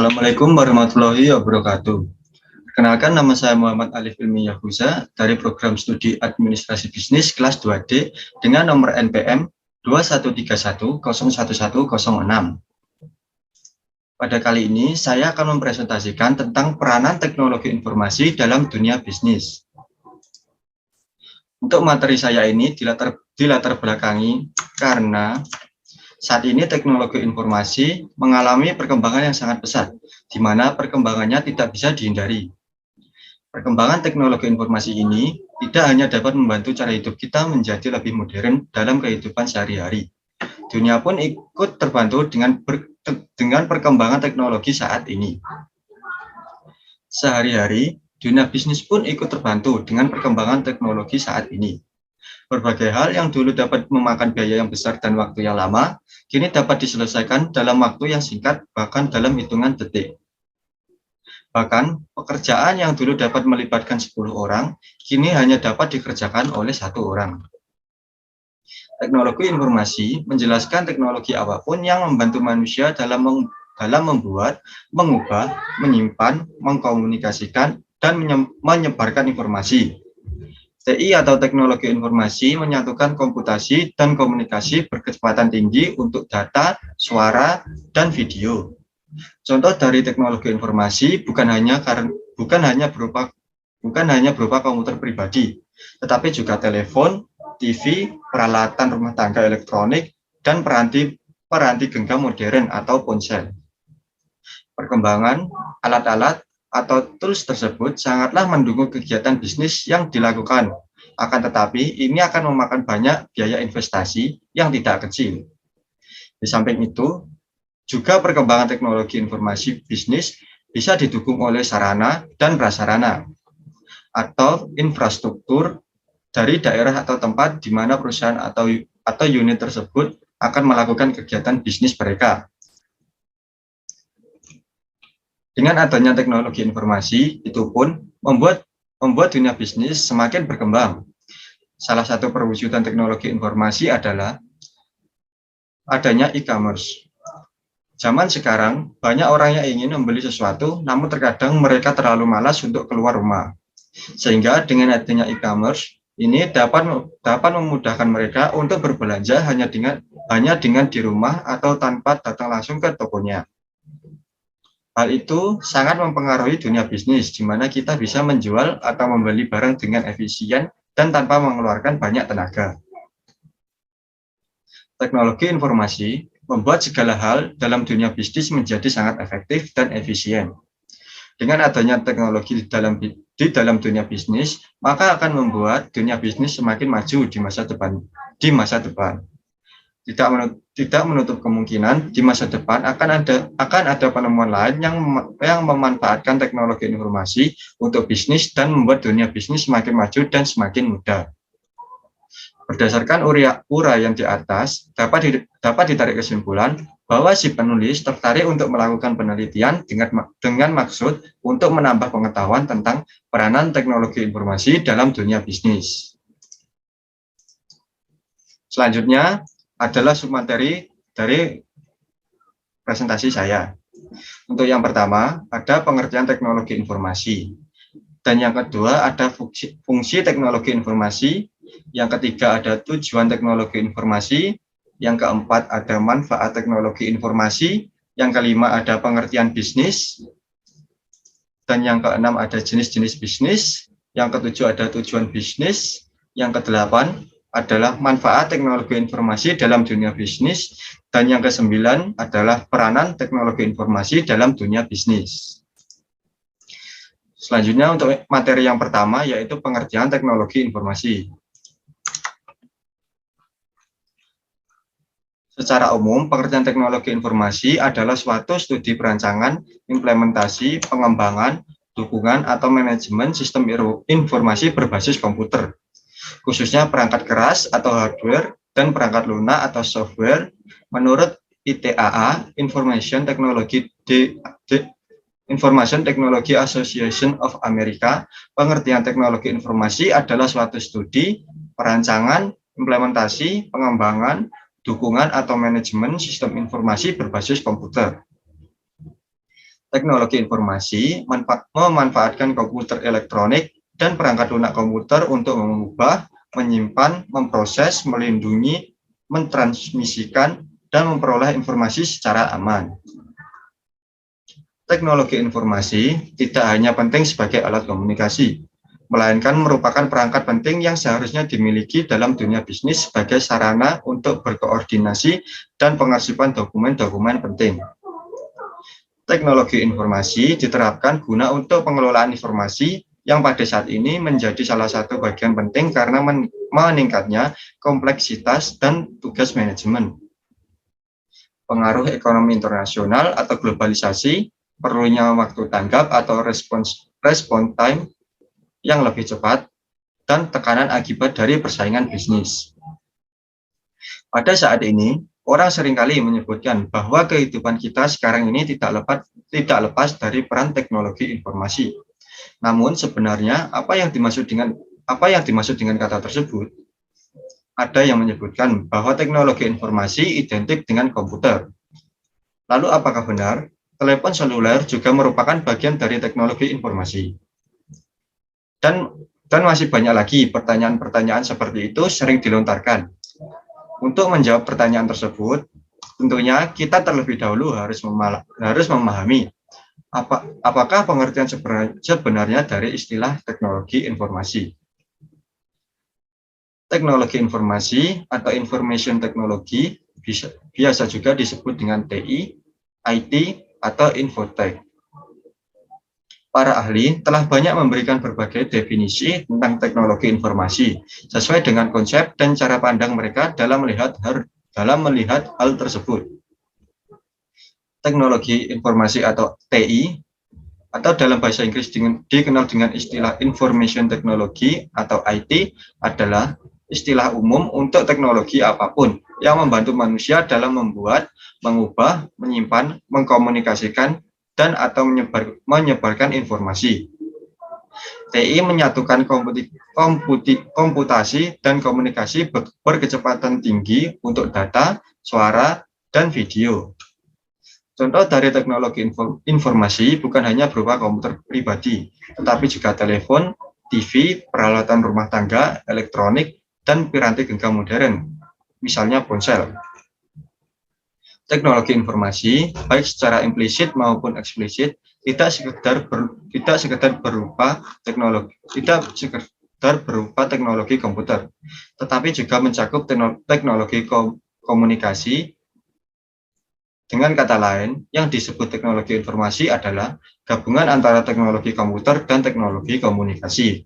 Assalamualaikum warahmatullahi wabarakatuh. Perkenalkan, nama saya Muhammad Alif Ilmi Yahuza dari program studi Administrasi Bisnis kelas 2D dengan nomor NPM 2131011006. Pada kali ini, saya akan mempresentasikan tentang peranan teknologi informasi dalam dunia bisnis. Untuk materi saya ini dilatar belakangi karena saat ini teknologi informasi mengalami perkembangan yang sangat pesat, di mana perkembangannya tidak bisa dihindari. Perkembangan teknologi informasi ini tidak hanya dapat membantu cara hidup kita menjadi lebih modern dalam kehidupan sehari-hari. Dunia pun ikut terbantu dengan perkembangan teknologi saat ini. Sehari-hari, dunia bisnis pun ikut terbantu dengan perkembangan teknologi saat ini. Berbagai hal yang dulu dapat memakan biaya yang besar dan waktu yang lama, kini dapat diselesaikan dalam waktu yang singkat, bahkan dalam hitungan detik. Bahkan, pekerjaan yang dulu dapat melibatkan 10 orang, kini hanya dapat dikerjakan oleh 1 orang. Teknologi informasi menjelaskan teknologi apapun yang membantu manusia dalam membuat, mengubah, menyimpan, mengkomunikasikan, dan menyebarkan informasi. TI atau teknologi informasi menyatukan komputasi dan komunikasi berkecepatan tinggi untuk data, suara, dan video. Contoh dari teknologi informasi bukan hanya berupa komputer pribadi, tetapi juga telepon, TV, peralatan rumah tangga elektronik, dan peranti genggam modern atau ponsel. Perkembangan alat-alat atau tools tersebut sangatlah mendukung kegiatan bisnis yang dilakukan. Akan tetapi, ini akan memakan banyak biaya investasi yang tidak kecil. Di samping itu, juga perkembangan teknologi informasi bisnis bisa didukung oleh sarana dan prasarana atau infrastruktur dari daerah atau tempat di mana perusahaan atau unit tersebut akan melakukan kegiatan bisnis mereka. Dengan adanya teknologi informasi, itu pun membuat dunia bisnis semakin berkembang. Salah satu perwujudan teknologi informasi adalah adanya e-commerce. Zaman sekarang, banyak orang yang ingin membeli sesuatu, namun terkadang mereka terlalu malas untuk keluar rumah. Sehingga dengan adanya e-commerce, ini dapat memudahkan mereka untuk berbelanja hanya dengan di rumah atau tanpa datang langsung ke tokonya. Hal itu sangat mempengaruhi dunia bisnis, di mana kita bisa menjual atau membeli barang dengan efisien dan tanpa mengeluarkan banyak tenaga. Teknologi informasi membuat segala hal dalam dunia bisnis menjadi sangat efektif dan efisien. Dengan adanya teknologi di dalam dunia bisnis, maka akan membuat dunia bisnis semakin maju di masa depan. Tidak menutup kemungkinan di masa depan akan ada penemuan lain yang memanfaatkan teknologi informasi untuk bisnis dan membuat dunia bisnis semakin maju dan semakin mudah. Berdasarkan uraian di atas, dapat ditarik kesimpulan bahwa si penulis tertarik untuk melakukan penelitian dengan maksud untuk menambah pengetahuan tentang peranan teknologi informasi dalam dunia bisnis. Selanjutnya adalah submateri dari presentasi saya. Untuk yang pertama, ada pengertian teknologi informasi. Dan yang kedua, ada fungsi teknologi informasi. Yang ketiga, ada tujuan teknologi informasi. Yang keempat, ada manfaat teknologi informasi. Yang kelima, ada pengertian bisnis. Dan yang keenam, ada jenis-jenis bisnis. Yang ketujuh, ada tujuan bisnis. Yang kedelapan adalah manfaat teknologi informasi dalam dunia bisnis, dan yang kesembilan adalah peranan teknologi informasi dalam dunia bisnis. Selanjutnya untuk materi yang pertama yaitu pengertian teknologi informasi. Secara umum, pengertian teknologi informasi adalah suatu studi perancangan, implementasi, pengembangan, dukungan, atau manajemen sistem informasi berbasis komputer, khususnya perangkat keras atau hardware dan perangkat lunak atau software. Menurut ITAA, Information Technology Association of America, pengertian teknologi informasi adalah suatu studi, perancangan, implementasi, pengembangan, dukungan atau manajemen sistem informasi berbasis komputer. Teknologi informasi memanfaatkan komputer elektronik dan perangkat lunak komputer untuk mengubah, menyimpan, memproses, melindungi, mentransmisikan, dan memperoleh informasi secara aman. Teknologi informasi tidak hanya penting sebagai alat komunikasi, melainkan merupakan perangkat penting yang seharusnya dimiliki dalam dunia bisnis sebagai sarana untuk berkoordinasi dan pengarsipan dokumen-dokumen penting. Teknologi informasi diterapkan guna untuk pengelolaan informasi yang pada saat ini menjadi salah satu bagian penting karena meningkatnya kompleksitas dan tugas manajemen. Pengaruh ekonomi internasional atau globalisasi, perlunya waktu tanggap atau respon time yang lebih cepat, dan tekanan akibat dari persaingan bisnis. Pada saat ini, orang seringkali menyebutkan bahwa kehidupan kita sekarang ini tidak lepas dari peran teknologi informasi. Namun sebenarnya apa yang dimaksud dengan kata tersebut? Ada yang menyebutkan bahwa teknologi informasi identik dengan komputer. Lalu apakah benar? Telepon seluler juga merupakan bagian dari teknologi informasi. Dan masih banyak lagi pertanyaan-pertanyaan seperti itu sering dilontarkan. Untuk menjawab pertanyaan tersebut, tentunya kita terlebih dahulu harus memahami apakah pengertian sebenarnya dari istilah teknologi informasi. Teknologi informasi atau information technology biasa juga disebut dengan TI, IT, atau infotech. Para ahli telah banyak memberikan berbagai definisi tentang teknologi informasi sesuai dengan konsep dan cara pandang mereka dalam melihat hal tersebut. Teknologi informasi atau TI atau dalam bahasa Inggris dikenal dengan istilah information technology atau IT adalah istilah umum untuk teknologi apapun yang membantu manusia dalam membuat, mengubah, menyimpan, mengkomunikasikan, dan atau menyebarkan informasi. TI menyatukan komputasi dan komunikasi berkecepatan tinggi untuk data, suara, dan video. Contoh dari teknologi informasi bukan hanya berupa komputer pribadi, tetapi juga telepon, TV, peralatan rumah tangga, elektronik, dan piranti genggam modern, misalnya ponsel. Teknologi informasi, baik secara implisit maupun eksplisit, tidak sekedar berupa teknologi komputer, tetapi juga mencakup teknologi komunikasi. Dengan kata lain, yang disebut teknologi informasi adalah gabungan antara teknologi komputer dan teknologi komunikasi.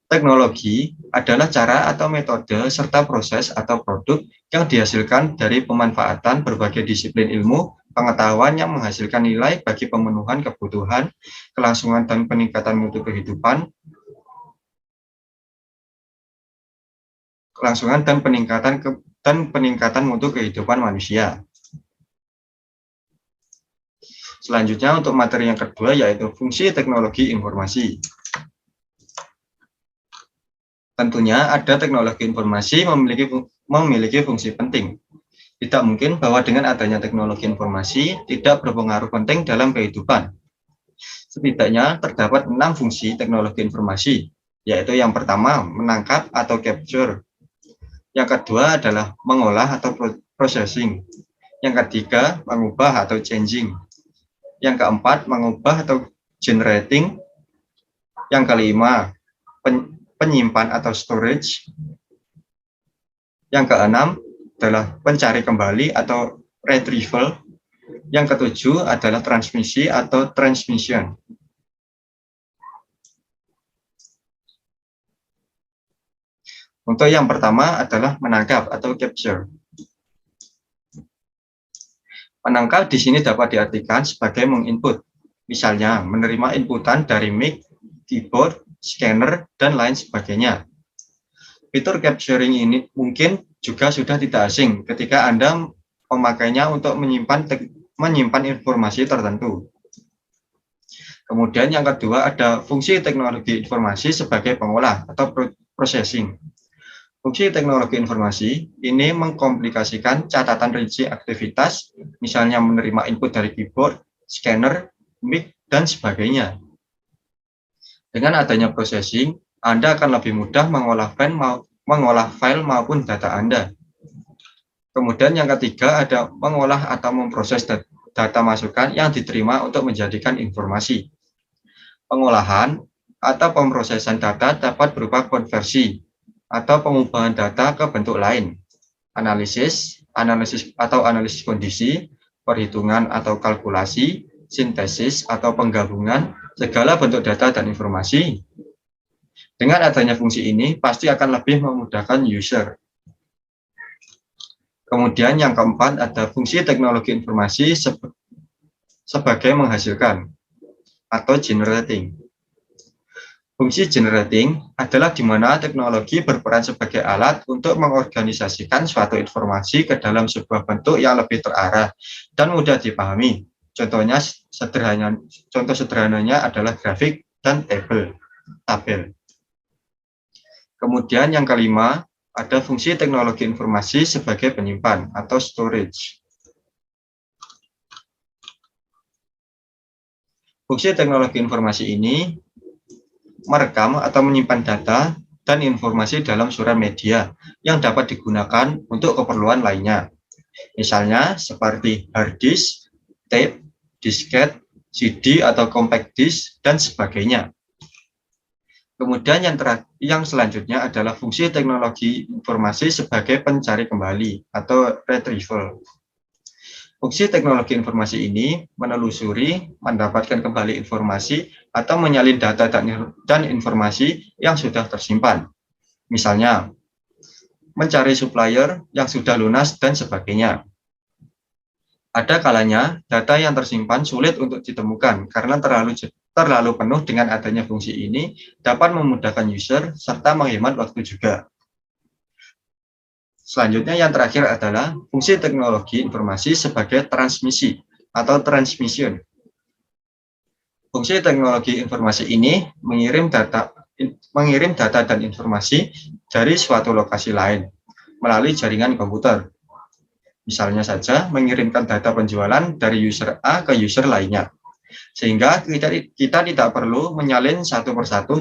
Teknologi adalah cara atau metode serta proses atau produk yang dihasilkan dari pemanfaatan berbagai disiplin ilmu, pengetahuan yang menghasilkan nilai bagi pemenuhan kebutuhan, kelangsungan dan peningkatan mutu kehidupan, mutu kehidupan manusia. Selanjutnya untuk materi yang kedua yaitu fungsi teknologi informasi. Tentunya ada teknologi informasi memiliki fungsi penting. Tidak mungkin bahwa dengan adanya teknologi informasi tidak berpengaruh penting dalam kehidupan. Setidaknya terdapat 6 fungsi teknologi informasi, yaitu yang pertama menangkap atau capture. Yang kedua adalah mengolah atau processing. Yang ketiga mengubah atau changing. Yang keempat, mengubah atau generating. Yang kelima, penyimpan atau storage. Yang keenam adalah pencari kembali atau retrieval. Yang ketujuh adalah transmisi atau transmission. Untuk yang pertama adalah menangkap atau capture. Menangkap di sini dapat diartikan sebagai menginput, misalnya menerima inputan dari mic, keyboard, scanner, dan lain sebagainya. Fitur capturing ini mungkin juga sudah tidak asing ketika Anda memakainya untuk menyimpan informasi tertentu. Kemudian yang kedua ada fungsi teknologi informasi sebagai pengolah atau processing. Fungsi teknologi informasi ini mengkomplikasikan catatan rinci aktivitas, misalnya menerima input dari keyboard, scanner, mic, dan sebagainya. Dengan adanya processing, Anda akan lebih mudah mengolah file maupun data Anda. Kemudian yang ketiga ada mengolah atau memproses data masukan yang diterima untuk menjadikan informasi. Pengolahan atau pemrosesan data dapat berupa konversi atau pengubahan data ke bentuk lain, analisis kondisi, perhitungan atau kalkulasi, sintesis atau penggabungan segala bentuk data dan informasi. Dengan adanya fungsi ini pasti akan lebih memudahkan user. Kemudian yang keempat ada fungsi teknologi informasi sebagai menghasilkan atau generating. Fungsi generating adalah di mana teknologi berperan sebagai alat untuk mengorganisasikan suatu informasi ke dalam sebuah bentuk yang lebih terarah dan mudah dipahami. Contoh sederhananya adalah grafik dan tabel. Kemudian yang kelima, ada fungsi teknologi informasi sebagai penyimpan atau storage. Fungsi teknologi informasi ini merekam atau menyimpan data dan informasi dalam surat media yang dapat digunakan untuk keperluan lainnya. Misalnya seperti hard disk, tape, disket, CD atau compact disk, dan sebagainya. Kemudian yang selanjutnya adalah fungsi teknologi informasi sebagai pencari kembali atau retrieval. Fungsi teknologi informasi ini menelusuri, mendapatkan kembali informasi, atau menyalin data dan informasi yang sudah tersimpan. Misalnya, mencari supplier yang sudah lunas dan sebagainya. Ada kalanya data yang tersimpan sulit untuk ditemukan karena terlalu penuh. Dengan adanya fungsi ini dapat memudahkan user serta menghemat waktu juga. Selanjutnya yang terakhir adalah fungsi teknologi informasi sebagai transmisi atau transmission. Fungsi teknologi informasi ini mengirim data dan informasi dari suatu lokasi lain melalui jaringan komputer. Misalnya saja mengirimkan data penjualan dari user A ke user lainnya. Sehingga kita tidak perlu menyalin satu persatu,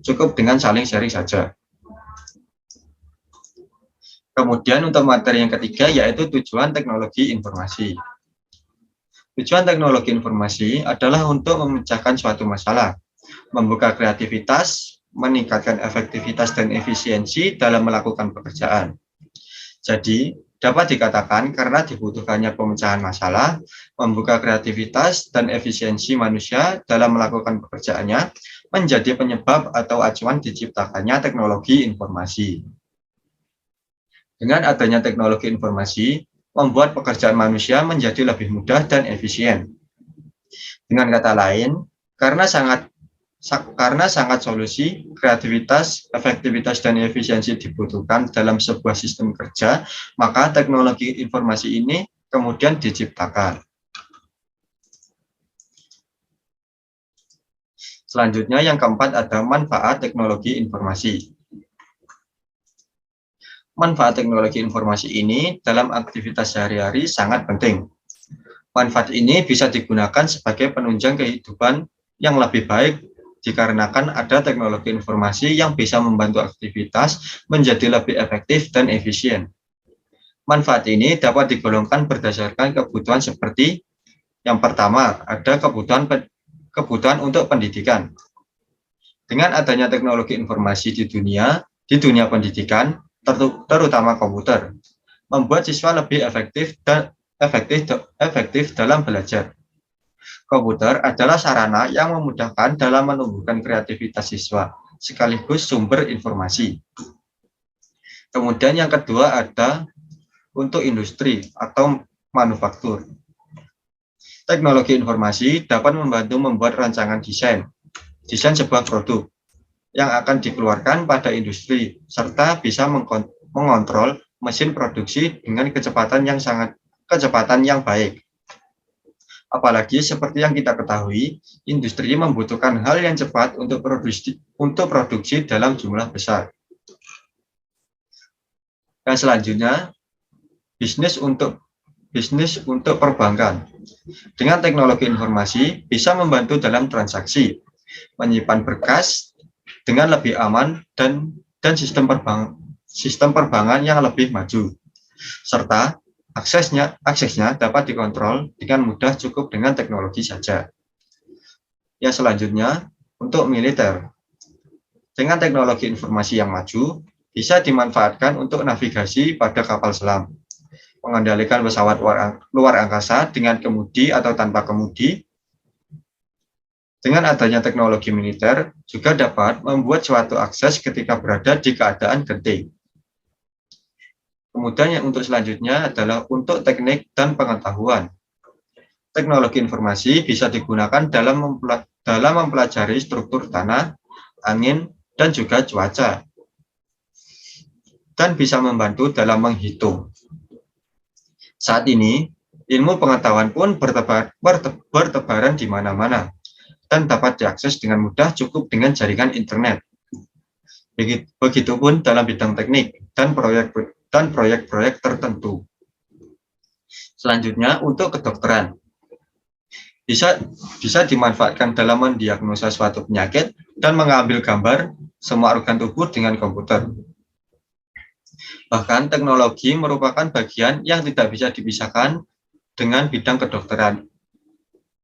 cukup dengan saling sharing saja. Kemudian untuk materi yang ketiga yaitu tujuan teknologi informasi. Tujuan teknologi informasi adalah untuk memecahkan suatu masalah, membuka kreativitas, meningkatkan efektivitas dan efisiensi dalam melakukan pekerjaan. Jadi, dapat dikatakan karena dibutuhkannya pemecahan masalah, membuka kreativitas dan efisiensi manusia dalam melakukan pekerjaannya, menjadi penyebab atau acuan diciptakannya teknologi informasi. Dengan adanya teknologi informasi, membuat pekerjaan manusia menjadi lebih mudah dan efisien. Dengan kata lain, karena sangat solusi, kreativitas, efektivitas, dan efisiensi dibutuhkan dalam sebuah sistem kerja, maka teknologi informasi ini kemudian diciptakan. Selanjutnya yang keempat ada manfaat teknologi informasi. Manfaat teknologi informasi ini dalam aktivitas sehari-hari sangat penting. Manfaat ini bisa digunakan sebagai penunjang kehidupan yang lebih baik dikarenakan ada teknologi informasi yang bisa membantu aktivitas menjadi lebih efektif dan efisien. Manfaat ini dapat digolongkan berdasarkan kebutuhan seperti yang pertama, ada kebutuhan untuk pendidikan. Dengan adanya teknologi informasi di dunia pendidikan, terutama komputer, membuat siswa lebih efektif dalam belajar. Komputer adalah sarana yang memudahkan dalam menumbuhkan kreativitas siswa, sekaligus sumber informasi. Kemudian yang kedua ada untuk industri atau manufaktur. Teknologi informasi dapat membantu membuat rancangan desain sebuah produk yang akan dikeluarkan pada industri, serta bisa mengontrol mesin produksi dengan kecepatan yang baik. Apalagi seperti yang kita ketahui, industri membutuhkan hal yang cepat untuk produksi dalam jumlah besar. Dan selanjutnya, bisnis untuk perbankan. Dengan teknologi informasi bisa membantu dalam transaksi, menyimpan berkas dengan lebih aman dan sistem perbankan yang lebih maju, serta aksesnya dapat dikontrol dengan mudah cukup dengan teknologi saja. Yang selanjutnya, untuk militer. Dengan teknologi informasi yang maju, bisa dimanfaatkan untuk navigasi pada kapal selam, mengendalikan pesawat luar angkasa dengan kemudi atau tanpa kemudi. Dengan adanya teknologi militer, juga dapat membuat suatu akses ketika berada di keadaan genting. Kemudian yang untuk selanjutnya adalah untuk teknik dan pengetahuan. Teknologi informasi bisa digunakan dalam mempelajari struktur tanah, angin, dan juga cuaca, dan bisa membantu dalam menghitung. Saat ini, ilmu pengetahuan pun bertebaran di mana-mana dan dapat diakses dengan mudah cukup dengan jaringan internet. Begitupun dalam bidang teknik dan proyek-proyek tertentu. Selanjutnya, untuk kedokteran. Bisa dimanfaatkan dalam mendiagnosa suatu penyakit dan mengambil gambar semua organ tubuh dengan komputer. Bahkan teknologi merupakan bagian yang tidak bisa dipisahkan dengan bidang kedokteran.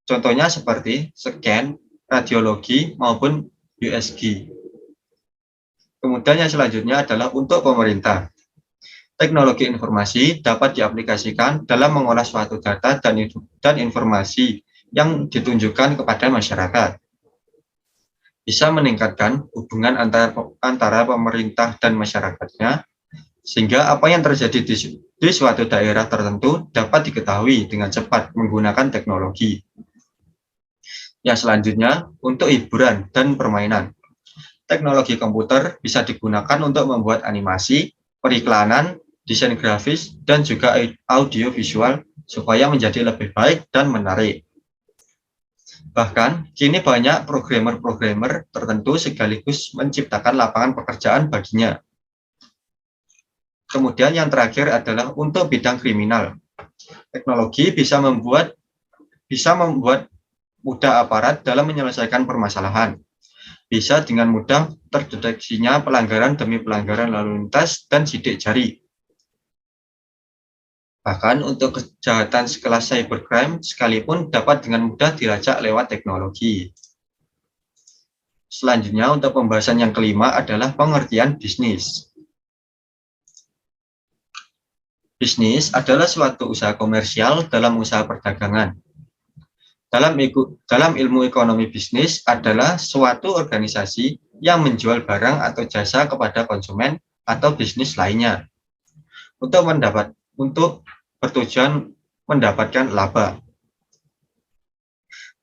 Contohnya seperti scan, radiologi, maupun USG. Kemudian yang selanjutnya adalah untuk pemerintah. Teknologi informasi dapat diaplikasikan dalam mengolah suatu data dan informasi yang ditunjukkan kepada masyarakat. Bisa meningkatkan hubungan antara pemerintah dan masyarakatnya, sehingga apa yang terjadi di suatu daerah tertentu dapat diketahui dengan cepat menggunakan teknologi. Yang selanjutnya, untuk hiburan dan permainan. Teknologi komputer bisa digunakan untuk membuat animasi, periklanan, desain grafis, dan juga audio visual supaya menjadi lebih baik dan menarik. Bahkan, kini banyak programmer tertentu sekaligus menciptakan lapangan pekerjaan baginya. Kemudian yang terakhir adalah untuk bidang kriminal. Teknologi bisa membuat mudah aparat dalam menyelesaikan permasalahan. Bisa dengan mudah terdeteksinya pelanggaran demi pelanggaran lalu lintas dan sidik jari. Bahkan untuk kejahatan sekelas cybercrime sekalipun dapat dengan mudah dilacak lewat teknologi. Selanjutnya untuk pembahasan yang kelima adalah pengertian bisnis. Bisnis adalah suatu usaha komersial dalam usaha perdagangan. Dalam ilmu ekonomi, bisnis adalah suatu organisasi yang menjual barang atau jasa kepada konsumen atau bisnis lainnya untuk bertujuan mendapatkan laba.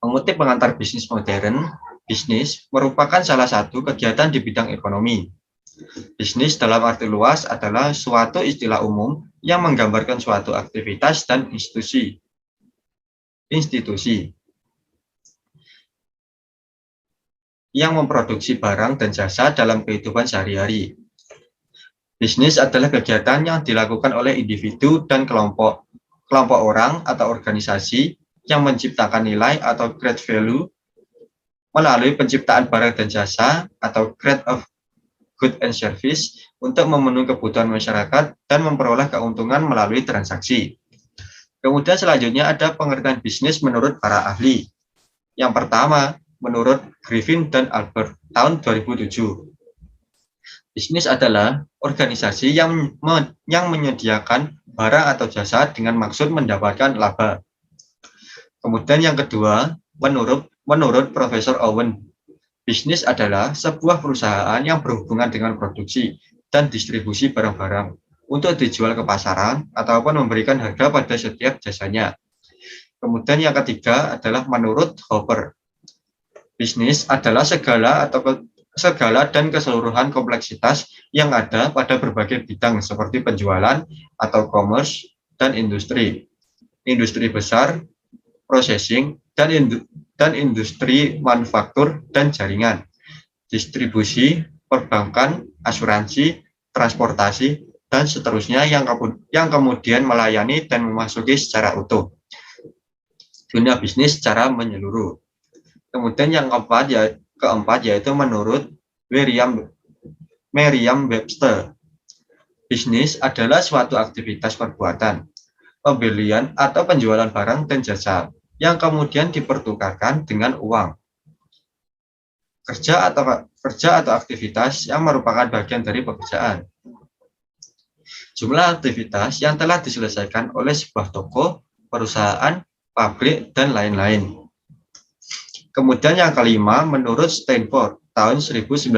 Mengutip pengantar bisnis modern, bisnis merupakan salah satu kegiatan di bidang ekonomi. Bisnis dalam arti luas adalah suatu istilah umum yang menggambarkan suatu aktivitas dan institusi yang memproduksi barang dan jasa dalam kehidupan sehari-hari. Bisnis adalah kegiatan yang dilakukan oleh individu dan kelompok orang atau organisasi yang menciptakan nilai atau create value melalui penciptaan barang dan jasa atau create of good and service untuk memenuhi kebutuhan masyarakat dan memperoleh keuntungan melalui transaksi. Kemudian selanjutnya ada pengertian bisnis menurut para ahli. Yang pertama, menurut Griffin dan Albert tahun 2007. Bisnis adalah organisasi yang menyediakan barang atau jasa dengan maksud mendapatkan laba. Kemudian yang kedua, menurut Profesor Owen, bisnis adalah sebuah perusahaan yang berhubungan dengan produksi dan distribusi barang-barang untuk dijual ke pasaran ataupun memberikan harga pada setiap jasanya. Kemudian yang ketiga adalah menurut Hopper, bisnis adalah segala dan keseluruhan kompleksitas yang ada pada berbagai bidang seperti penjualan atau commerce dan industri besar, processing, dan industri manufaktur dan jaringan, distribusi, perbankan, asuransi, transportasi, dan seterusnya yang kemudian melayani dan memasuki secara utuh dunia bisnis secara menyeluruh. Kemudian yang keempat yaitu menurut Merriam-Webster, bisnis adalah suatu aktivitas perbuatan, pembelian atau penjualan barang dan jasa yang kemudian dipertukarkan dengan uang. Kerja atau aktivitas yang merupakan bagian dari pekerjaan. Jumlah aktivitas yang telah diselesaikan oleh sebuah toko, perusahaan, pabrik, dan lain-lain. Kemudian yang kelima, menurut Stanford tahun 1979,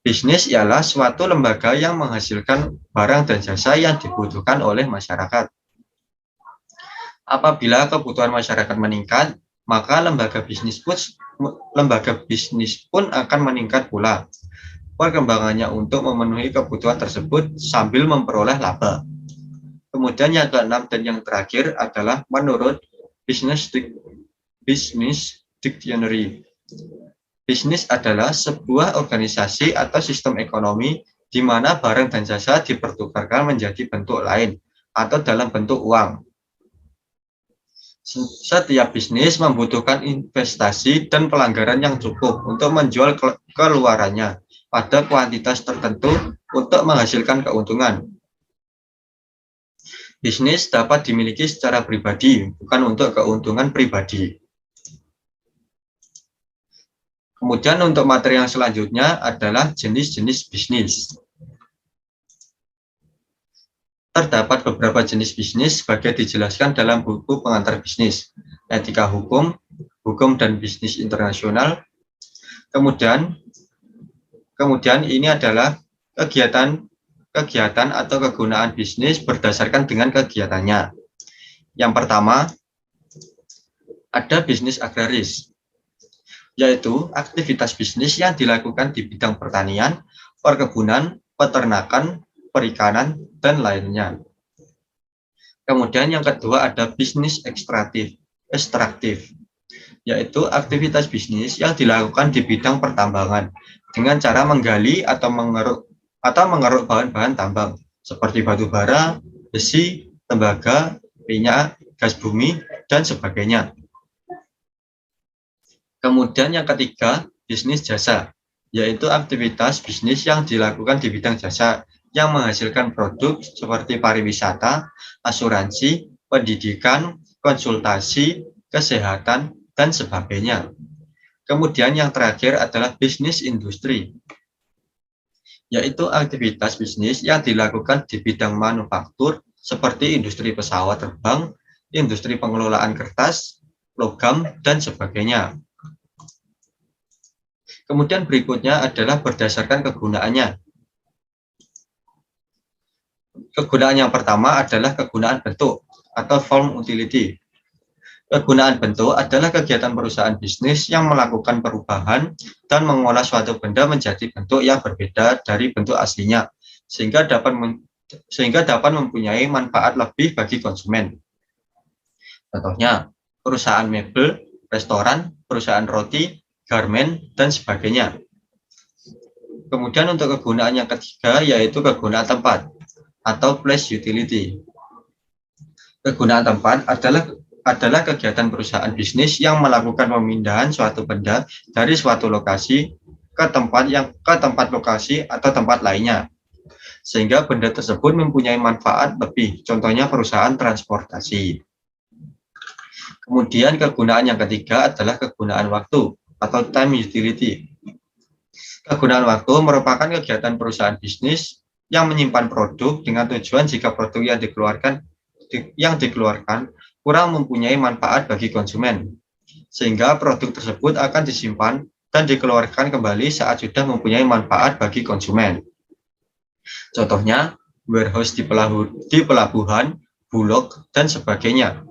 bisnis ialah suatu lembaga yang menghasilkan barang dan jasa yang dibutuhkan oleh masyarakat. Apabila kebutuhan masyarakat meningkat, maka lembaga bisnis pun akan meningkat pula. Perkembangannya untuk memenuhi kebutuhan tersebut sambil memperoleh laba. Kemudian yang keenam dan yang terakhir adalah menurut Business Dictionary. Bisnis adalah sebuah organisasi atau sistem ekonomi di mana barang dan jasa dipertukarkan menjadi bentuk lain atau dalam bentuk uang. Setiap bisnis membutuhkan investasi dan pelanggaran yang cukup untuk menjual keluarannya pada kuantitas tertentu untuk menghasilkan keuntungan. Bisnis dapat dimiliki secara pribadi, bukan untuk keuntungan pribadi. Kemudian untuk materi yang selanjutnya adalah jenis-jenis bisnis. Terdapat beberapa jenis bisnis sebagai dijelaskan dalam buku pengantar bisnis, etika hukum, hukum dan bisnis internasional. Kemudian ini adalah kegiatan atau kegunaan bisnis berdasarkan dengan kegiatannya. Yang pertama, ada bisnis agraris, yaitu aktivitas bisnis yang dilakukan di bidang pertanian, perkebunan, peternakan, perikanan, dan lainnya. Kemudian yang kedua ada bisnis ekstraktif, yaitu aktivitas bisnis yang dilakukan di bidang pertambangan dengan cara menggali atau mengeruk bahan-bahan tambang seperti batu bara, besi, tembaga, minyak, gas bumi, dan sebagainya. Kemudian yang ketiga, bisnis jasa, yaitu aktivitas bisnis yang dilakukan di bidang jasa yang menghasilkan produk seperti pariwisata, asuransi, pendidikan, konsultasi, kesehatan, dan sebagainya. Kemudian yang terakhir adalah bisnis industri, yaitu aktivitas bisnis yang dilakukan di bidang manufaktur seperti industri pesawat terbang, industri pengelolaan kertas, logam, dan sebagainya. Kemudian berikutnya adalah berdasarkan kegunaannya. Kegunaan yang pertama adalah kegunaan bentuk atau form utility. Kegunaan bentuk adalah kegiatan perusahaan bisnis yang melakukan perubahan dan mengolah suatu benda menjadi bentuk yang berbeda dari bentuk aslinya, sehingga dapat mempunyai manfaat lebih bagi konsumen. Contohnya, perusahaan mebel, restoran, perusahaan roti, garmen, dan sebagainya. Kemudian untuk kegunaan yang ketiga yaitu kegunaan tempat atau place utility. Kegunaan tempat adalah kegiatan perusahaan bisnis yang melakukan pemindahan suatu benda dari suatu lokasi ke tempat lokasi atau tempat lainnya, sehingga benda tersebut mempunyai manfaat lebih, contohnya perusahaan transportasi. Kemudian kegunaan yang ketiga adalah kegunaan waktu atau time utility. Kegunaan waktu merupakan kegiatan perusahaan bisnis yang menyimpan produk dengan tujuan jika produk yang dikeluarkan kurang mempunyai manfaat bagi konsumen, sehingga produk tersebut akan disimpan dan dikeluarkan kembali saat sudah mempunyai manfaat bagi konsumen. Contohnya, warehouse di pelabuhan, bulog, dan sebagainya.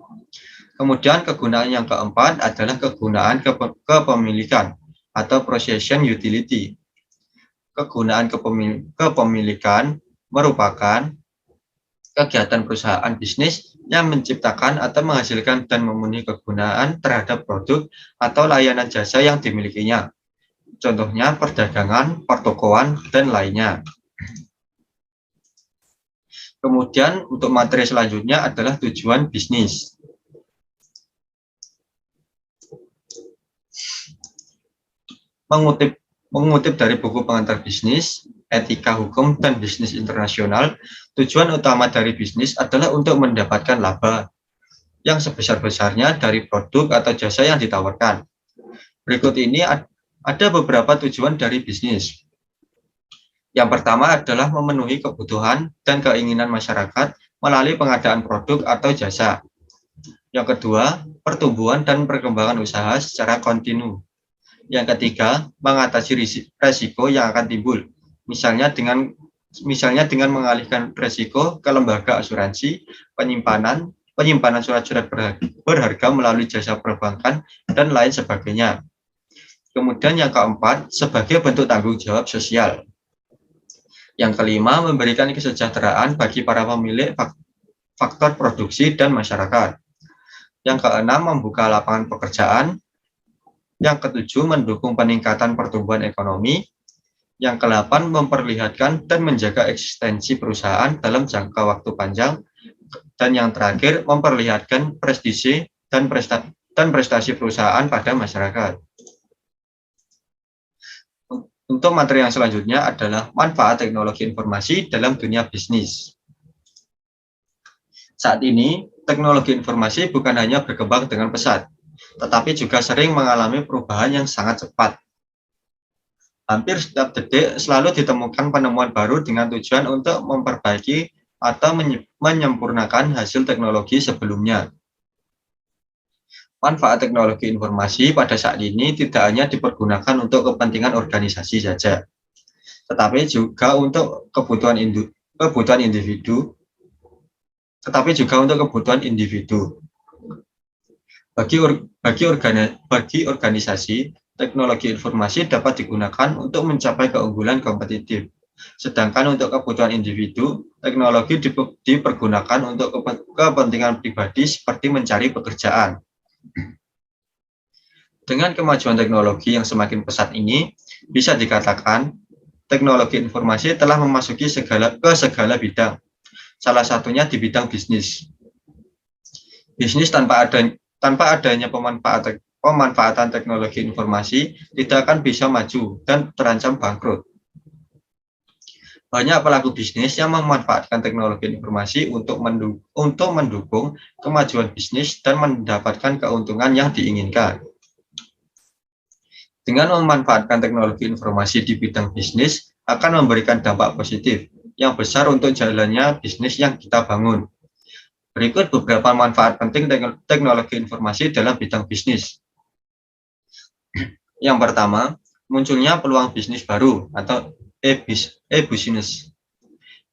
Kemudian kegunaan yang keempat adalah kegunaan kepemilikan atau possession utility. Kegunaan kepemilikan merupakan kegiatan perusahaan bisnis yang menciptakan atau menghasilkan dan memenuhi kegunaan terhadap produk atau layanan jasa yang dimilikinya. contohnya perdagangan, pertokoan, dan lainnya. Kemudian untuk materi selanjutnya adalah tujuan bisnis. Mengutip dari buku pengantar bisnis, etika hukum dan bisnis internasional, tujuan utama dari bisnis adalah untuk mendapatkan laba yang sebesar-besarnya dari produk atau jasa yang ditawarkan. Berikut ini ada beberapa tujuan dari bisnis. Yang pertama adalah memenuhi kebutuhan dan keinginan masyarakat melalui pengadaan produk atau jasa. Yang kedua, pertumbuhan dan perkembangan usaha secara kontinu. Yang ketiga, mengatasi risiko yang akan timbul, misalnya dengan mengalihkan risiko ke lembaga asuransi, penyimpanan surat-surat berharga melalui jasa perbankan, dan lain sebagainya. Kemudian yang keempat, sebagai bentuk tanggung jawab sosial. Yang kelima, memberikan kesejahteraan bagi para pemilik faktor produksi dan masyarakat. Yang keenam, membuka lapangan pekerjaan. Yang ketujuh, mendukung peningkatan pertumbuhan ekonomi. Yang kedelapan, memperlihatkan dan menjaga eksistensi perusahaan dalam jangka waktu panjang. Dan yang terakhir, memperlihatkan prestisi dan prestasi perusahaan pada masyarakat. Untuk materi yang selanjutnya adalah manfaat teknologi informasi dalam dunia bisnis. Saat ini, teknologi informasi bukan hanya berkembang dengan pesat, tetapi juga sering mengalami perubahan yang sangat cepat. Hampir setiap detik selalu ditemukan penemuan baru dengan tujuan untuk memperbaiki atau menyempurnakan hasil teknologi sebelumnya. Manfaat teknologi informasi pada saat ini tidak hanya dipergunakan untuk kepentingan organisasi saja, tetapi juga untuk kebutuhan individu. Bagi organisasi, teknologi informasi dapat digunakan untuk mencapai keunggulan kompetitif. Sedangkan untuk kebutuhan individu, teknologi dipergunakan untuk kepentingan pribadi seperti mencari pekerjaan. Dengan kemajuan teknologi yang semakin pesat ini, bisa dikatakan teknologi informasi telah memasuki segala bidang, salah satunya di bidang bisnis. Bisnis tanpa adanya pemanfaatan teknologi informasi tidak akan bisa maju dan terancam bangkrut. Banyak pelaku bisnis yang memanfaatkan teknologi informasi untuk mendukung kemajuan bisnis dan mendapatkan keuntungan yang diinginkan. Dengan memanfaatkan teknologi informasi di bidang bisnis akan memberikan dampak positif yang besar untuk jalannya bisnis yang kita bangun. Berikut beberapa manfaat penting teknologi informasi dalam bidang bisnis. Yang pertama, munculnya peluang bisnis baru atau e-business.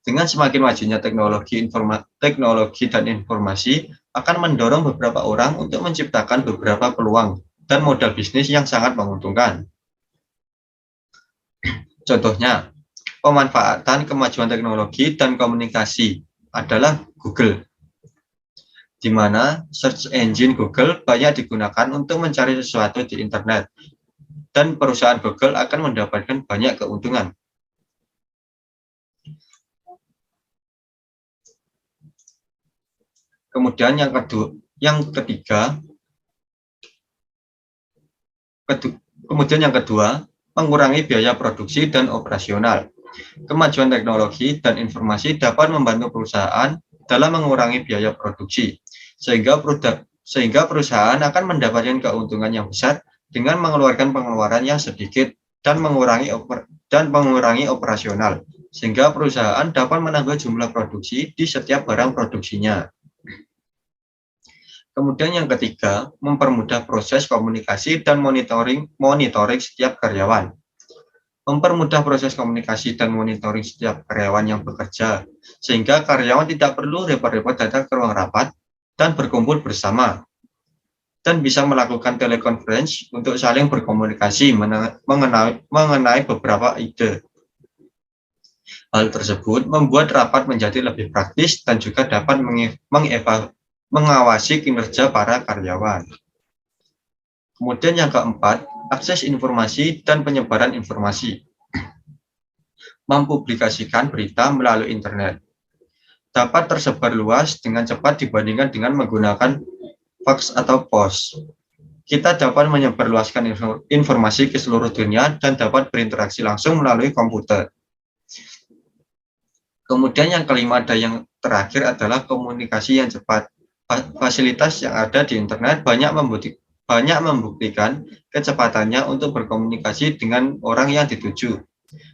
Dengan semakin majunya teknologi dan informasi akan mendorong beberapa orang untuk menciptakan beberapa peluang dan modal bisnis yang sangat menguntungkan. Contohnya, pemanfaatan kemajuan teknologi dan komunikasi adalah Google, di mana search engine Google banyak digunakan untuk mencari sesuatu di internet, dan perusahaan Google akan mendapatkan banyak keuntungan. Kemudian yang kedua, mengurangi biaya produksi dan operasional. Kemajuan teknologi dan informasi dapat membantu perusahaan dalam mengurangi biaya produksi, sehingga perusahaan akan mendapatkan keuntungan yang besar dengan mengeluarkan pengeluaran yang sedikit dan mengurangi operasional, sehingga perusahaan dapat menambah jumlah produksi di setiap barang produksinya. Kemudian yang ketiga, mempermudah proses komunikasi dan monitoring setiap karyawan. Mempermudah proses komunikasi dan monitoring setiap karyawan yang bekerja, sehingga karyawan tidak perlu repot-repot datang ke ruang rapat dan berkumpul bersama, dan bisa melakukan telekonferensi untuk saling berkomunikasi mengenai beberapa ide. Hal tersebut membuat rapat menjadi lebih praktis dan juga dapat mengawasi kinerja para karyawan. Kemudian yang keempat, akses informasi dan penyebaran informasi, mempublikasikan berita melalui internet, dapat tersebar luas dengan cepat dibandingkan dengan menggunakan fax atau pos. Kita dapat menyebarluaskan informasi ke seluruh dunia dan dapat berinteraksi langsung melalui komputer. Kemudian yang kelima dan yang terakhir adalah komunikasi yang cepat. Fasilitas yang ada di internet banyak membuktikan kecepatannya untuk berkomunikasi dengan orang yang dituju,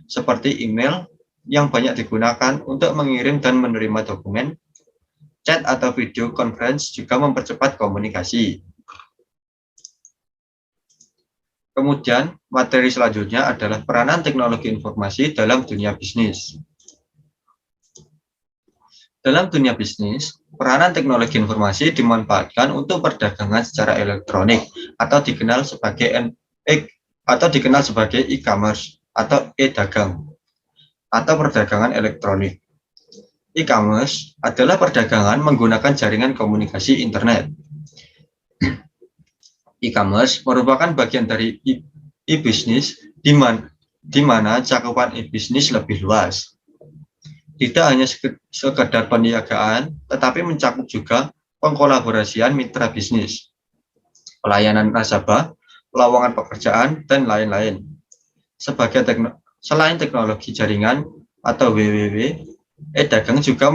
seperti email yang banyak digunakan untuk mengirim dan menerima dokumen. Chat atau video conference juga mempercepat komunikasi. Kemudian, materi selanjutnya adalah peranan teknologi informasi dalam dunia bisnis. Dalam dunia bisnis, peranan teknologi informasi dimanfaatkan untuk perdagangan secara elektronik atau dikenal sebagai e-commerce atau e-dagang atau perdagangan elektronik. E-commerce adalah perdagangan menggunakan jaringan komunikasi internet. E-commerce merupakan bagian dari e-bisnis di mana cakupan e-bisnis lebih luas. Tidak hanya sekedar perniagaan, tetapi mencakup juga pengkolaborasian mitra bisnis, pelayanan nasabah, lowongan pekerjaan, dan lain-lain. Selain teknologi jaringan atau WWW, e-dagang juga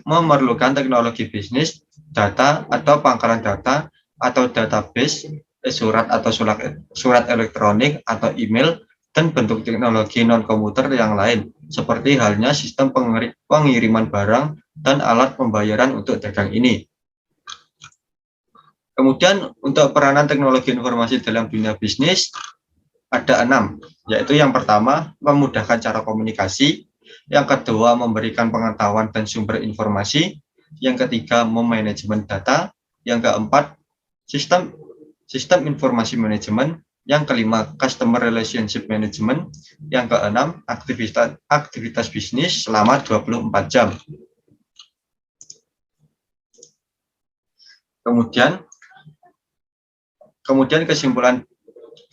memerlukan teknologi bisnis, data atau pangkalan data, atau database, surat elektronik atau email, dan bentuk teknologi non-komputer yang lain, seperti halnya sistem pengiriman barang dan alat pembayaran untuk dagang ini. Kemudian untuk peranan teknologi informasi dalam dunia bisnis ada 6, yaitu yang pertama memudahkan cara komunikasi, yang kedua memberikan pengetahuan dan sumber informasi, yang ketiga memanajemen data, yang keempat sistem informasi manajemen, yang kelima customer relationship management, yang keenam aktivitas bisnis selama 24 jam. Kemudian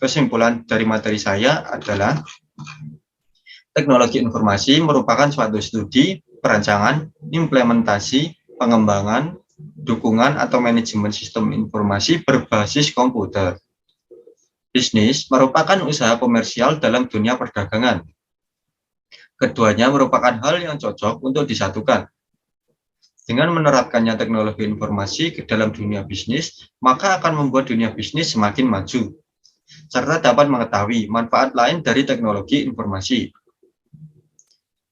kesimpulan dari materi saya adalah teknologi informasi merupakan suatu studi, perancangan, implementasi, pengembangan, dukungan atau manajemen sistem informasi berbasis komputer. Bisnis merupakan usaha komersial dalam dunia perdagangan. Keduanya merupakan hal yang cocok untuk disatukan. Dengan menerapkannya teknologi informasi ke dalam dunia bisnis, maka akan membuat dunia bisnis semakin maju, serta dapat mengetahui manfaat lain dari teknologi informasi.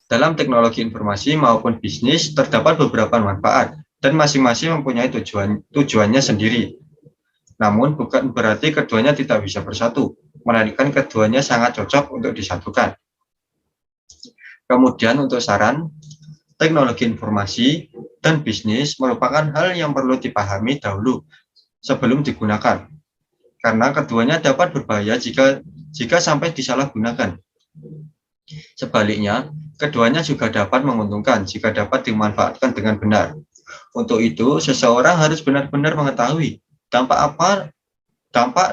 Dalam teknologi informasi maupun bisnis, terdapat beberapa manfaat, dan masing-masing mempunyai tujuannya sendiri. Namun bukan berarti keduanya tidak bisa bersatu, melainkan keduanya sangat cocok untuk disatukan. Kemudian untuk saran, teknologi informasi dan bisnis merupakan hal yang perlu dipahami dahulu sebelum digunakan, karena keduanya dapat berbahaya jika sampai disalahgunakan. Sebaliknya, keduanya juga dapat menguntungkan jika dapat dimanfaatkan dengan benar. Untuk itu, seseorang harus benar-benar mengetahui dampak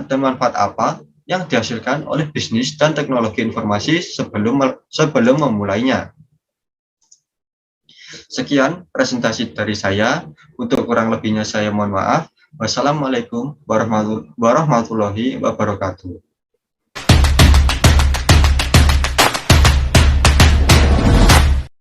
dan manfaat apa yang dihasilkan oleh bisnis dan teknologi informasi sebelum memulainya. Sekian presentasi dari saya. Untuk kurang lebihnya saya mohon maaf. Wassalamualaikum warahmatullahi wabarakatuh.